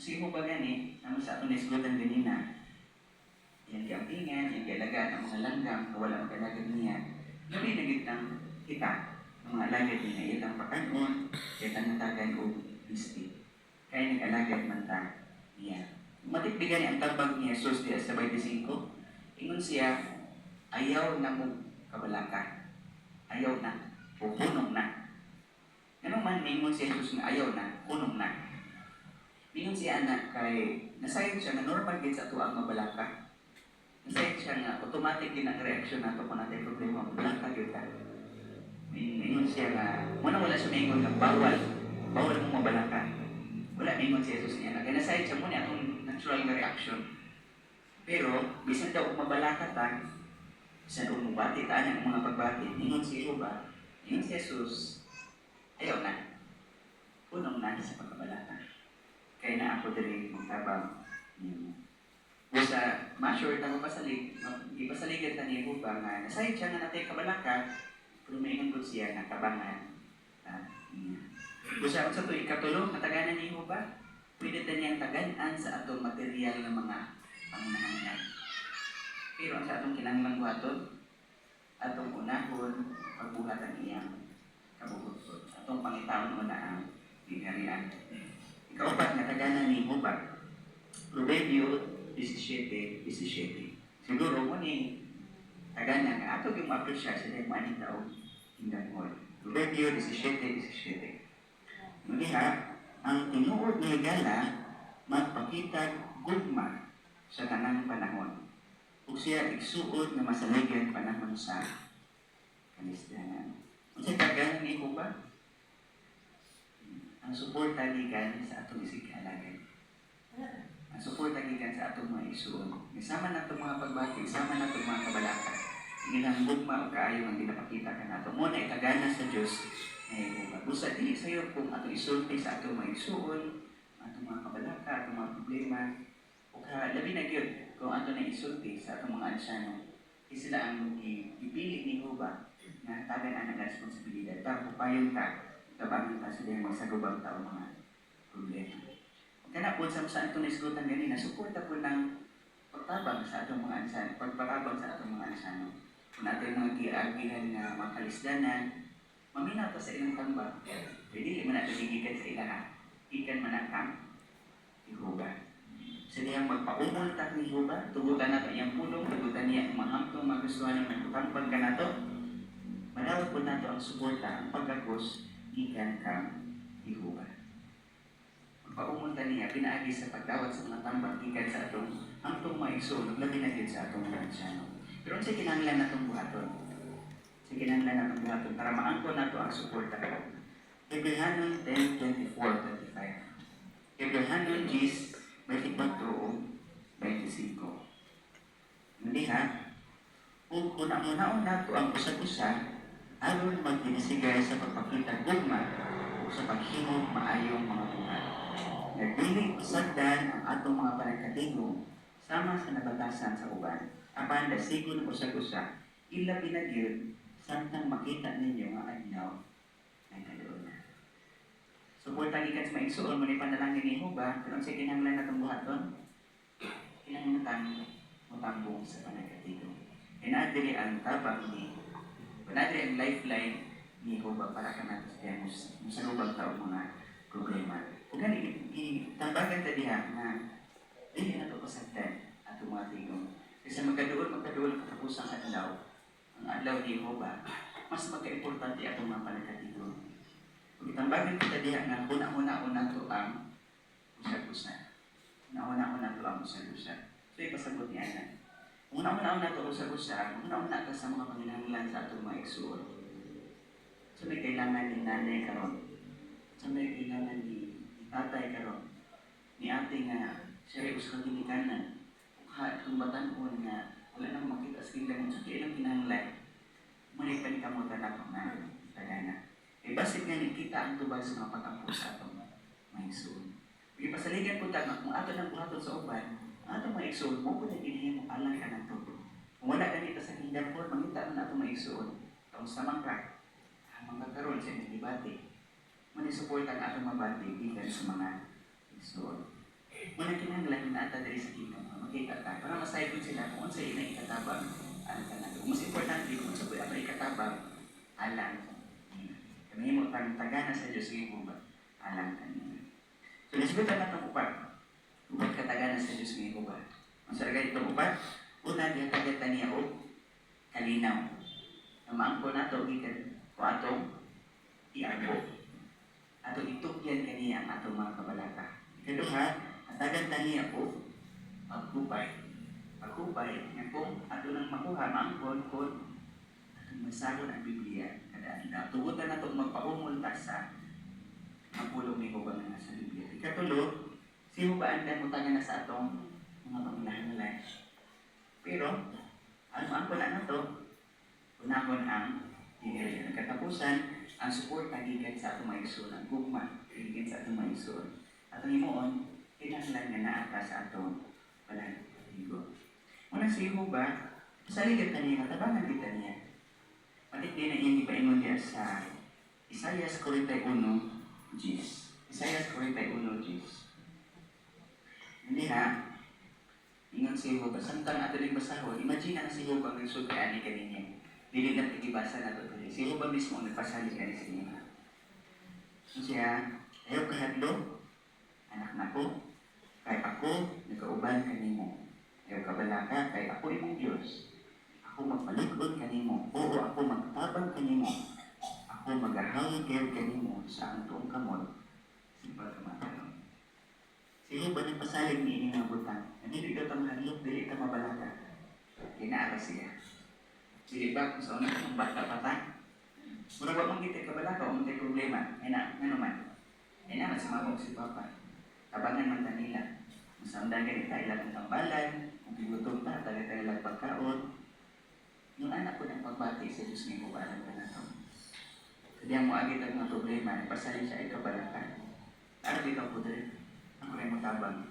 Sino ba gani, naman sa atong naisgutan ganina, yung kampingan, yung kailagaan ng mga langgam, na wala mag-alagad niya, gabi na gitang kita, ng mga alagad niya, itang pakanon, itang natagan o bisti. Kaya nag-alagad man ta niya. Matitbigan niya ang tabang ni Jesus di sa 25, ingon siya, ayaw na mo kabalaka, ayaw na, o hunong na. Ganun man, ingon si Jesus na ayaw na, hunong na. Ingon siya anak kay, nasayang siya na normal din sa tuwang mabalaka. Nasayang siya nga, automatic din ang reaksyon nato kung natin problema, mabalaka yun ka. Ingon siya nga, muna wala siya maingon na bawal mong mabalaka. Wala maingon si Jesus niya na, kaya nasayang siya muna itong natural na reaction. Pero, bisan daw kung mabalaka ta, bisan daw mabati ta ang mga pagbati, ingon si Jehovah, ingon si Jesus, ayaw na, punong na sa pagkabalaka. Kaya na ako diri magtabang niyo. Basta, ma-sure ta mo ipasaligan ta ni Jehovah nga, nasayang siya nga natin kabalaka, pero maingon ko siya nga tabangan. Basta, sa ito ikatulong, kataganan ni Jehovah, pwede ta niyang taganaan sa atong material ng mga panginahanglan. Pero ang sa atong kinahanglan buhaton, atong unahon, pagbuhatan iyang kabubuton. Atong pangitaon una ang gingharian. Ikaupat na taganan ni Jehovah. Proverbio 17:17. Siguro mo ni taganan nga ato yung ma-appreciate sa dahil maaning tao hinggan. Proverbio 17:17. Maliha, ang tinuod ni higala magpakita gugma sa tanang panahon. Ug siya igsuod na masaligan panahon sa kalisdanan. Unsa taganan ni Jehovah? Ang suporta gikan sa atong isigalagan. Ang suporta gikan sa atong mga igsuon. Isama na itong mga pagbati, isama na itong mga kabalaka. Ilang gugma o kaayo ang ginapakita ka nato. Muna itagana sa Diyos na Jehovah. Busa dili sayo kung atong isulti sa atong mga igsuon, atong mga kabalaka, atong mga problema. O labi na gyud kung atong na isulti sa atong mga ansyano. Sila ang ipili ni Jehovah na tagan ang responsibilidad. Tapos payon ka, tabangan ka sila yung magsagubang tao mga problema. Kaya po sa itong isgutan ganina, suporta po ng pagtabang sa atong mga ansyano, pagpakabang sa atong mga ansyano. Kung natin mga giagihan na mga kalisdanan, maminaw pa sa ilang tambang, pwede man natin gigikan sa ilaha, ikan manakang Jehovah. Sa niyang magpaumultak ni Jehovah, tugutan nato iyang pulong, tugutan niya ang mahamtong magustuhan ng magpapang ka nato, manawag po nato ang suporta, ang pagkagos, ikan kang Jehovah. Magpaumulta niya, pinaagi sa pagdawat sa mga tambang, ikan sa atong hamtong maisulog, labi na din sa atong lansyano. Pero sa kinahanglan natong buhaton, sa kinahanglan natong buhaton, para maangkon nato ang suporta ko. Hebrehanon 10:24-25. Hebrehanon 10:24-25. Hindi ha? Kung unang-unaon nato ang usag-usa, aron magdinisigay sa pagpakita gugma o sa paghimog maayong mga buhat. Nagdili sagdan ang atong mga panagkatigong sama sa nabatasan sa uban. Apan dasigon usag-usa, ila pinagyud samtang makita ninyo nga adlaw ay kaduna. Suporta gikan sa maigsuon mo ni panalangin ni Jehovah, kung sa kinahanglan natong buhaton, kinahanglan matambong sa panagkatigong. Inadili ang tabang ni, inadili ang lifeline ni Jehovah para ka natin sa lubang taong mga problema. Kung gani, itambagan ta diha na dili na ito pasagdan at mga tigong. Kasi magkaduol katapusang adlaw, ang adlaw ni Jehovah, mas magka-importante atong mga panagkatigong. Kung itambagan kita diha na una-una to ang usag-usa. Una-una to ang usag-usa. So ipasagot niya na. Una-una to usag-usa, una-una ka sa mga panginahanglan sa atong mga igsuon. So may kailangan ni nanay karon. So may kailangan ni tatay karon. Ni ate nga, siya rin usang ginikanan. Itong batanon nga, wala nang makita sa kailangan. So kailang kinahanglan. Muli pa ni kamutan ako na tagana. Basit nga kita ang tubag sa mga pag-ampo sa atong mga igsuon. Ipasaligan po tayo, kung ato ng buhaton sa uban, ang atong mga igsuon, mo po na ginihim mo alang ka ng tubo. Kung wala ganito sa kingdom po, mangita na atong mga igsuon. Kung sa mangka, ang mga karoon sa inyong debate, manisupport ang atong mabati gikan sa mga igsuon. Muna kinahanglan na ata diri sa kingdom, makita ta para masayod sila kung unsa ina ikatabang ang tanan. Mas importante kung sa buhay ang ikatabang alang. Kami mo tagana sa Dios ng ba alang kanina. So nasbutan na itong upat. Upat kataganan sa Diyos ng upat. Ang saragay itong upat, una diya tagatan niya o kalinaw. Ang maangko na ito, gikan o atong iarbo. Atong itukyan kaniya ang atong mga kabalata. Ikaduha, ang tagatan niya o pagkupay. Pagkupay, nga kung ato nang makuha, maangkon kung atong masahon ang Biblia. Kada tugutan na itong magpaumulta sa ang pulong ni Hubang na nasa Biblia. Ikatulo, si Hubaan na mutangan na sa atong mga panglahanlan. Pero, ano ang pula na ito? Unahon ang dinilya. Katapusan, ang suporta gikan sa atong mga igsoon, ang gugma gikan sa atong mga igsoon. At ang imoon, kinahanglan nga naata sa atong palaligo. Muna si Huba, sa ligat na niya, matabangan kita niya. Patik din na iyang ipaingon niya sa Isaias 41, Gis. Isaias 41, Gis. Hindi ha, ingon si Jehovah, samtang ato rin basahon, imagine na si Jehovah nagsud kay ani kaninya. Dili lang tigibasa na ito. Si Jehovah mismo nagpasalig kani sa inyo. So siya, ayaw kahadlo, anak na ko, kay ako, nagkauban kanimo. Ayaw kabalaka, kay ako imong Diyos. Ako magpalikod kanimo, oo ako magtabang kanimo. Ako maghahawig kayo kanimo sa ang tuong kamot. Simple ka matanong. Si Jehovah nagpasalig ni ining mga butang. Dili ka tamhalok, dili ka mabalaka. Inaara siya. Dili ba kung sa unang ang bata pata? Mura ba mong kita kabalaka o mong problema? Ay na, nga naman. Ay naman si mabong si Papa. Tabangan man kanila. Masamdan ganit tayo lang ang tambalan. Kung pilutom ta, tayo lang pagkaon. Yung anak ko ng pagbati sa Diyos ng kubalan ka na ito. Kasi ang muagit ang mga problema, ipasahin siya ay kabalaka. Ano dito po dito? Ako rin matabang.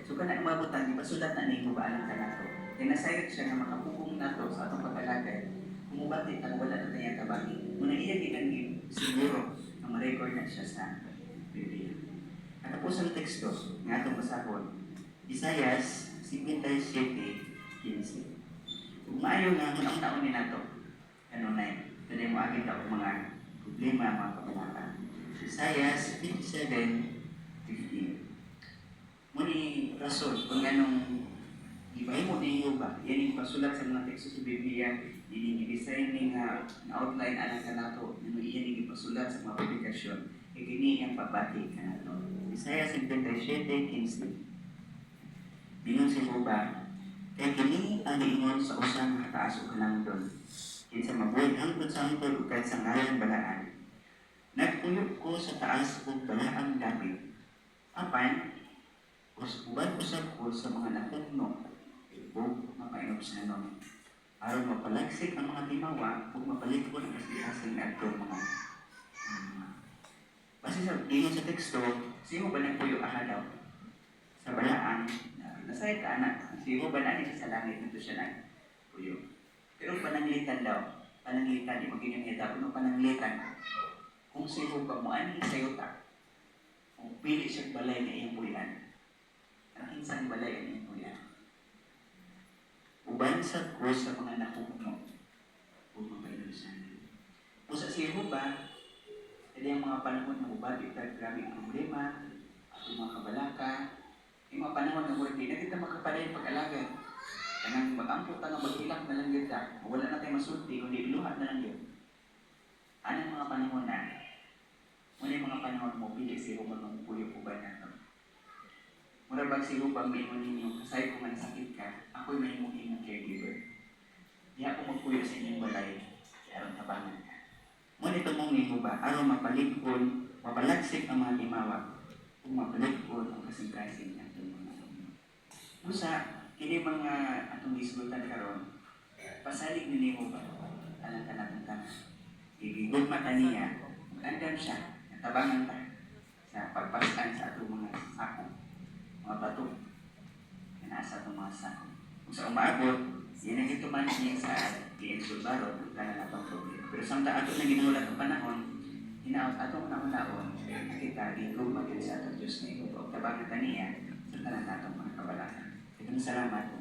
So ka na umabutan, ipasulat na ni kubalan ka na ito. Tinasayot siya na makapugong na ito sa atong patalagay. Kumubati ang wala na tayo kabangi. Muna iya ginanggit, siguro, na ma-record na siya sa Biblia. At tapos ang teksto, ng atong pasahon, Isaias 57:15. Kung maayo nga, unang-unin na ito, kanunay, ito mo agit ako mga problema, mga kabalaka. Isaias 57:15. Muni rason, kung anong ibahin mo ni Jehovah, yan yung pasulat sa mga teksto sa Biblia, yan yung i-design na outline alang ka na ito, yan yung ipasulat sa mga publikasyon, ikini ang pabati ka na ito. Isaiah 57:15. Bingon si Jehovah, kaya kini ang iingon sa usang kataas o kanangdon, kinsa mabuhay hangtod sa hangtod o kahit sa ngayon balaan. Nagpuyok ko sa taas o balaang dapit. Apan, uban usab ko sa mga napuno o mapainom sa nanon. Aron mapalagsik ang mga timawa o mapalikod ang kasihasing na ito mga base sa ingon sa teksto, siyo ba nagpuyo ahadaw sa balaan? Nasayad ka anak, siyo ba na siya sa langit nito siya na puyo. Pero pananglitan daw, pananglitan, di mag-inyong daw, ano pananglitan? Kung siyo ba mo, ano sa'yo ta? Kung pili siya balay na iyong puyan, ang insang balay ang iyong puyan. Uban sa krus sa mga nakukuno, huwag mapailusan. Kung sa siyo ba, hindi ang mga panahon na ubad, grabe ang problema, at yung mga kabalaka, yung mga panahon na hindi na kita makapalay pag-alaga. Kanang mag-ampot na mag-ilak na lang kita, wala na tayo masulti, kundi iluhat na lang yun. Anong mga panahon na? Muna yung mga panahon mo, pili si Rubang ng puyo po ba na ito? Muna bang si Rubang may imun ninyo, kasay kung sakit ka, ako'y may imun inyong caregiver. Di ako magpuyo sa inyong balay, kaya aron tabangan ka. Muna ito mong ni Rubang, aron mapalikon, mapalagsik ang mga limawa, kung mapalikon ang kasing-kasing ng mga Musa, kini mga atong disgutan karon, pasalig ni Rubang, alang ka natin ka. Ibigod mata niya, andam siya, tabangan ta sa pagpaskan sa atong mga sako, mga bato, na nasa atong mga sako. Kung sa umaabot, yan ang ituman niya sa Liensul Barod, kana na itong problema. Pero samtang ato na ginulat ang panahon, hinaot atong naunahon, nakita, lingkog maging sa atong Diyos na ito. pagkabagay kaniya sa tanan natong mga kabalaka. Ito salamat.